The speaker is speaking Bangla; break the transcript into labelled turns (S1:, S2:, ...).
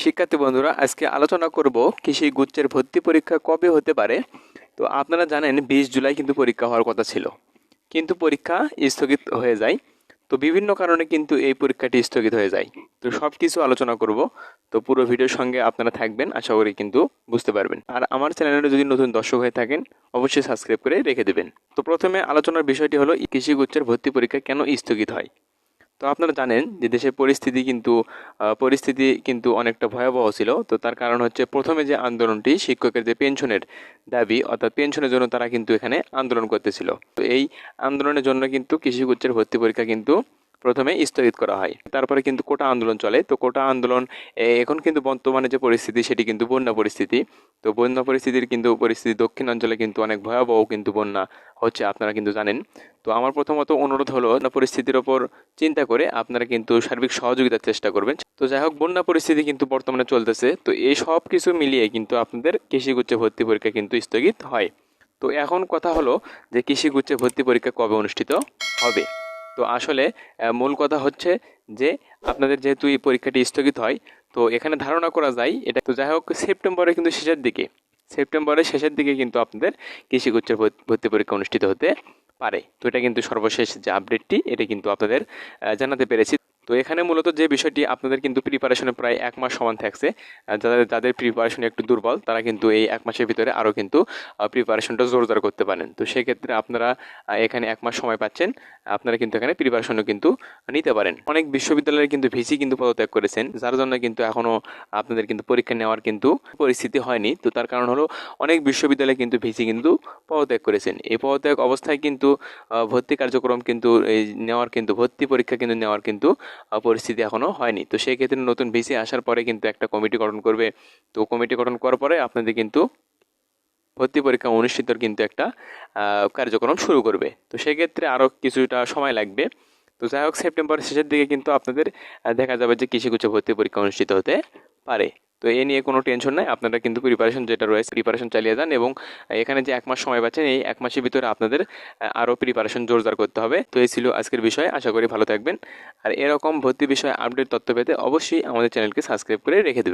S1: শিক্ষার্থী বন্ধুরা, আজকে আলোচনা করব কৃষি গুচ্ছের ভর্তি পরীক্ষা কবে হতে পারে। তো আপনারা জানেন 20 জুলাই কিন্তু পরীক্ষা হওয়ার কথা ছিল, কিন্তু পরীক্ষা স্থগিত হয়ে যায়। তো বিভিন্ন কারণে কিন্তু এই পরীক্ষাটি স্থগিত হয়ে যায়। তো সব কিছু আলোচনা করব। তো পুরো ভিডিওর সঙ্গে আপনারা থাকবেন, আশা করি কিন্তু বুঝতে পারবেন। আর আমার চ্যানেলে যদি নতুন দর্শক হয়ে থাকেন, অবশ্যই সাবস্ক্রাইব করে রেখে দেবেন। তো প্রথমে আলোচনার বিষয়টি হলো কৃষি গুচ্ছের ভর্তি পরীক্ষা কেন স্থগিত হয়। তো আপনারা জানেন যে দেশের পরিস্থিতি কিন্তু অনেকটা ভয়াবহ ছিল। তো তার কারণ হচ্ছে প্রথমে যে আন্দোলনটি শিক্ষকের যে পেনশনের দাবি, অর্থাৎ পেনশনের জন্য তারা কিন্তু এখানে আন্দোলন করতেছিল। তো এই আন্দোলনের জন্য কিন্তু কৃষিগুচ্ছের ভর্তি পরীক্ষা কিন্তু প্রথমে স্থগিত করা হয়। তারপরে কিন্তু কোটা আন্দোলন চলে। তো কোটা আন্দোলন এখন কিন্তু বর্তমানে যে পরিস্থিতি সেটি কিন্তু বন্যা পরিস্থিতি। তো বন্যা পরিস্থিতি দক্ষিণ অঞ্চলে কিন্তু অনেক ভয়াবহ কিন্তু বন্যা হচ্ছে, আপনারা কিন্তু জানেন। তো আমার প্রথমত অনুরোধ হলো বন্যা পরিস্থিতির ওপর চিন্তা করে আপনারা কিন্তু সার্বিক সহযোগিতার চেষ্টা করবেন। তো যাই হোক, বন্যা পরিস্থিতি কিন্তু বর্তমানে চলতেছে। তো এই সব কিছু মিলিয়ে কিন্তু আপনাদের কৃষিগুচ্ছ ভর্তি পরীক্ষা কিন্তু স্থগিত হয়। তো এখন কথা হলো যে কৃষিগুচ্ছ ভর্তি পরীক্ষা কবে অনুষ্ঠিত হবে। তো আসলে মূল কথা হচ্ছে যে আপনাদের যেহেতু এই পরীক্ষাটি স্থগিত হয়, তো এখানে ধারণা করা যায় এটা। তো যাই হোক, সেপ্টেম্বরের শেষের দিকে কিন্তু আপনাদের কৃষিগুচ্ছের ভর্তি পরীক্ষা অনুষ্ঠিত হতে পারে। তো এটা কিন্তু সর্বশেষ যে আপডেটটি, এটা কিন্তু আপনাদের জানাতে পেরেছি। তো এখানে মূলত যে বিষয়টি, আপনাদের কিন্তু প্রিপারেশনে প্রায় 1 মাস সমান থাকছে। যাদের প্রিপারেশন একটু দুর্বল তারা কিন্তু এই 1 মাসের ভিতরে আরও কিন্তু প্রিপারেশনটা জোরদার করতে পারেন। তো সেক্ষেত্রে আপনারা এখানে 1 মাস সময় পাচ্ছেন, আপনারা কিন্তু এখানে প্রিপারেশনও কিন্তু নিতে পারেন। অনেক বিশ্ববিদ্যালয়ে কিন্তু ভিসি কিন্তু পদত্যাগ করেছেন, যার জন্য কিন্তু এখনও আপনাদের কিন্তু পরীক্ষা নেওয়ার কিন্তু পরিস্থিতি হয়নি। তো তার কারণ হলো অনেক বিশ্ববিদ্যালয়ে কিন্তু ভিসি কিন্তু পদত্যাগ করেছেন। এই পদত্যাগ অবস্থায় কিন্তু ভর্তি কার্যক্রম কিন্তু ভর্তি পরীক্ষা কিন্তু নেওয়ার কিন্তু পরিস্থিতি এখনও হয়নি। তো সেই ক্ষেত্রে নতুন ভিসি আসার পরে কিন্তু একটা কমিটি গঠন করবে। তো কমিটি গঠন করার পরে আপনাদের কিন্তু ভর্তি পরীক্ষা অনুষ্ঠিতর কিন্তু একটা কার্যক্রম শুরু করবে। তো সেক্ষেত্রে আরও কিছুটা সময় লাগবে। তো যাই হোক, সেপ্টেম্বরের শেষের দিকে কিন্তু আপনাদের দেখা যাবে যে কৃষিগুচ্ছ ভর্তি পরীক্ষা অনুষ্ঠিত হতে পারে। তো এ নিয়ে কোনো টেনশন নাই, আপনারা কিন্তু প্রিপারেশন চালিয়ে যান। এবং এখানে যে 1 মাস সময় পাচ্ছেন, এই 1 মাসের ভিতরে আপনাদের আরও প্রিপারেশন জোরদার করতে হবে। তো এই ছিল আজকের বিষয়, আশা করি ভালো থাকবেন। আর এরকম ভর্তি বিষয়ে আপডেট তথ্য পেতে অবশ্যই আমাদের চ্যানেলকে সাবস্ক্রাইব করে রেখে দেবেন।